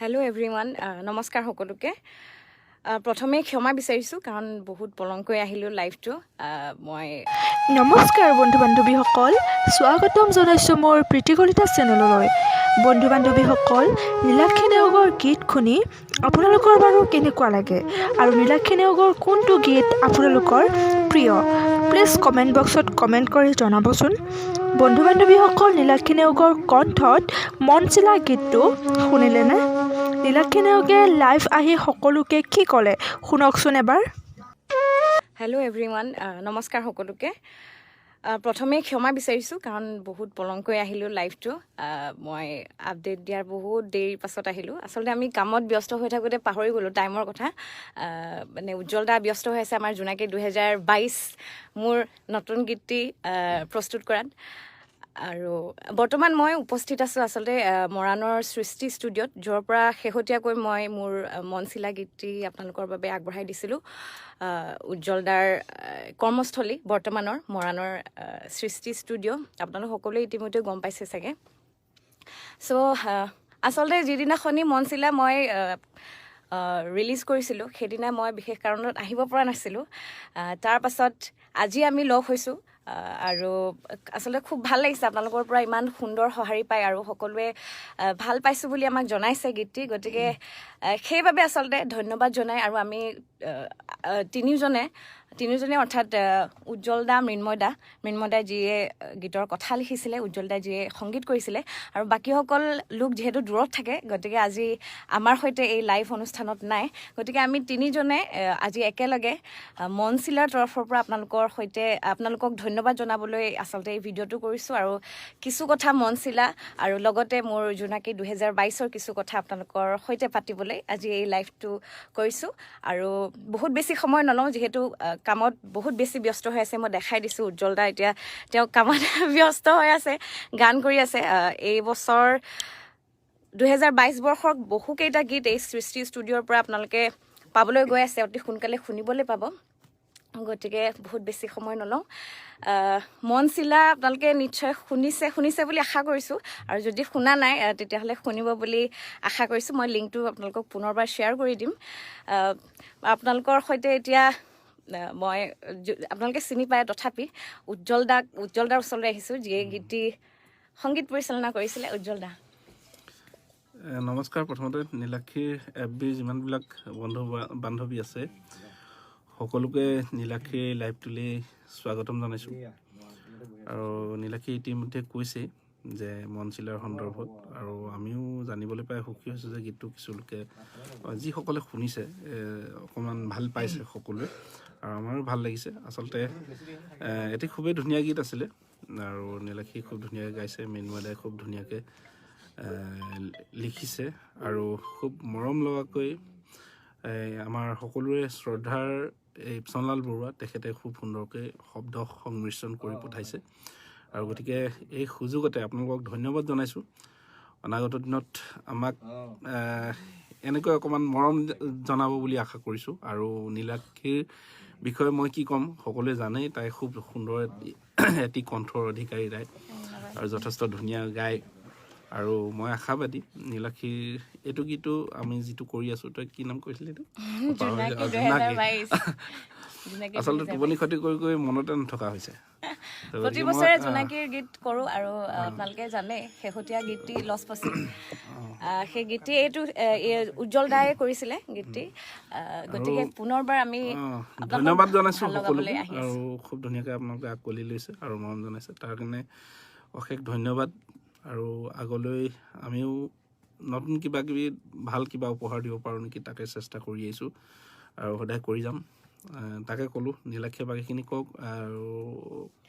hello' everyone নমস্কাৰ সকলোকে প্ৰথমে ক্ষমা বিচাৰিছোঁ কাৰণ বহুত পলমকৈ আহিলোঁ লাইভটো মই নমস্কাৰ বন্ধু বান্ধৱীসকল স্বাগতম জনাইছোঁ মোৰ প্ৰীতি কলিতা চেনেললৈ বন্ধু বান্ধৱীসকল নীলাক্ষী নেওগৰ গীত শুনি আপোনালোকৰ বাৰু কেনেকুৱা লাগে আৰু নীলাক্ষী নেওগৰ কোনটো গীত আপোনালোকৰ প্ৰিয় প্লিজ কমেণ্ট বক্সত কমেণ্ট কৰি জনাবচোন বন্ধু বান্ধৱীসকল নীলাক্ষী নেওগৰ কণ্ঠত মন চিলা গীতটো শুনিলেনে নীলাক্ষী নেওগে লাইভ আহি সকলোকে কি ক'লে শুনকচোন এবাৰ হেল্ল' এভৰিৱান নমস্কাৰ সকলোকে প্ৰথমে ক্ষমা বিচাৰিছোঁ কাৰণ বহুত পলমকৈ আহিলোঁ লাইভটো মই আপডেট দিয়াৰ বহুত দেৰিৰ পাছত আহিলোঁ আচলতে আমি কামত ব্যস্ত হৈ থাকোঁতে পাহৰি গ'লোঁ টাইমৰ কথা মানে উজ্জ্বল দা ব্যস্ত হৈ আছে আমাৰ জোনাকী 2022 মোৰ নতুন গীতটি প্ৰস্তুত কৰাত আৰু বৰ্তমান মই উপস্থিত আছোঁ আচলতে মৰাণৰ সৃষ্টি ষ্টুডিঅ'ত য'ৰ পৰা শেহতীয়াকৈ মই মোৰ মনচিলা গীতটি আপোনালোকৰ বাবে আগবঢ়াই দিছিলোঁ উজ্জ্বল দাৰ কৰ্মস্থলী বৰ্তমানৰ মৰাণৰ সৃষ্টি ষ্টুডিঅ' আপোনালোক সকলোৱে ইতিমধ্যে গম পাইছে চাগে চ' আচলতে যিদিনাখনি মনচিলা মই ৰিলিজ কৰিছিলোঁ সেইদিনা মই বিশেষ কাৰণত আহিব পৰা নাছিলোঁ তাৰ পাছত আজি আমি লগ হৈছোঁ আৰু আচলতে খুব ভাল লাগিছে আপোনালোকৰ পৰা ইমান সুন্দৰ সঁহাৰি পায় আৰু সকলোৱে ভাল পাইছোঁ বুলি আমাক জনাইছে গীতটি গতিকে সেইবাবে আচলতে ধন্যবাদ জনাই আৰু আমি তিনিওজনে অৰ্থাৎ উজ্জ্বল দা মৃন্ময় দাই যিয়ে গীতৰ কথা লিখিছিলে উজ্জ্বল দাই যিয়ে সংগীত কৰিছিলে আৰু বাকীসকল লোক যিহেতু দূৰত থাকে গতিকে আজি আমাৰ সৈতে এই লাইভ অনুষ্ঠানত নাই গতিকে আমি তিনিজনে আজি একেলগে মনচিলাৰ তৰফৰ পৰা আপোনালোকক ধন্যবাদ জনাবলৈ আচলতে এই ভিডিঅ'টো কৰিছোঁ আৰু কিছু কথা মনচিলা আৰু লগতে মোৰ জোনাকী 2022ৰ কিছু কথা আপোনালোকৰ সৈতে পাতিবলৈ আজি এই লাইভটো কৰিছোঁ আৰু বহুত বেছি সময় নলওঁ যিহেতু কামত বহুত বেছি ব্যস্ত হৈ আছে মই দেখাই দিছোঁ উজ্জ্বল দা এতিয়া তেওঁ কামত ব্যস্ত হৈ আছে গান কৰি আছে এই বছৰ 2022 বৰ্ষৰ বহুকেইটা গীত এই সৃষ্টি ষ্টুডিঅ'ৰ পৰা আপোনালোকে পাবলৈ গৈ আছে অতি সোনকালে শুনিবলৈ পাব গতিকে বহুত বেছি সময় নলওঁ মনচিলা আপোনালোকে নিশ্চয় শুনিছে বুলি আশা কৰিছোঁ আৰু যদি শুনা নাই তেতিয়াহ'লে শুনিব বুলি আশা কৰিছোঁ মই লিংকটো আপোনালোকক পুনৰবাৰ শ্বেয়াৰ কৰি দিম আপোনালোকৰ সৈতে এতিয়া মই আপোনালোকে চিনি পায় তথাপি উজ্জ্বল দাৰ ওচৰলৈ আহিছোঁ যিয়ে গীতটি সংগীত পৰিচালনা কৰিছিলে উজ্জ্বল দা নমস্কাৰ প্ৰথমতে নীলাক্ষীৰ এফবিৰ যিমানবিলাক বন্ধু বান্ধৱী আছে সকলোকে নীলাক্ষীৰ লাইভটোলৈ স্বাগতম জনাইছোঁ আৰু নীলাক্ষী ইতিমধ্যে কৈছে যে মনচিলাৰ সন্দৰ্ভত আৰু আমিও জানিবলৈ পাই সুখী হৈছোঁ যে গীতটো কিছুলোকে যিসকলে শুনিছে অকণমান ভাল পাইছে সকলোৱে আৰু আমাৰো ভাল লাগিছে আচলতে এটি খুবেই ধুনীয়া গীত আছিলে আৰু নীলাক্ষী খুব ধুনীয়াকৈ গাইছে মৃন্ময় দাই খুব ধুনীয়াকৈ লিখিছে আৰু খুব মৰম লগাকৈ আমাৰ সকলোৰে শ্ৰদ্ধাৰ এই চনলাল বৰুৱা তেখেতে খুব সুন্দৰকৈ শব্দ সংমিশ্ৰণ কৰি পঠাইছে আৰু গতিকে এই সুযোগতে আপোনালোকক ধন্যবাদ জনাইছোঁ অনাগত দিনত আমাক এনেকৈ অকণমান মৰম জনাব বুলি আশা কৰিছোঁ আৰু নীলাক্ষীৰ বিষয়ে মই কি ক'ম সকলোৱে জানেই তাই খুব সুন্দৰ এটি কণ্ঠৰ অধিকাৰী তাই আৰু যথেষ্ট ধুনীয়া গায় আৰু মই আশাবাদী নীলাক্ষীৰ এইটো গীতটো আমি যিটো কৰি আছোঁ তই কি নাম কৈছিলি এইটো আচলতে টোপনি ক্ষতি কৰি মনতে নথকা হৈছে প্ৰতি বছৰে জোনাকীৰ গীত কৰোঁ আৰু আপোনালোকে জানে শেহতীয়া গীতটি লছ পচি সেই গীতটি এইটো উজ্জ্বল দাই কৰিছিলে গীতটি গতিকে পুনৰবাৰ আমি ধন্যবাদ জনাইছোঁ সকলোকে আৰু খুব ধুনীয়াকৈ আপোনালোকে আকোৱালি লৈছে আৰু মৰম জনাইছে তাৰ কাৰণে অশেষ ধন্যবাদ আৰু আগলৈ আমিও নতুন কিবাকিবি ভাল কিবা উপহাৰ দিব পাৰোঁ নেকি তাকে চেষ্টা কৰি আহিছোঁ আৰু সদায় কৰি যাম তাকে ক'লোঁ নীলাক্ষীয়ে বাকীখিনি কওক আৰু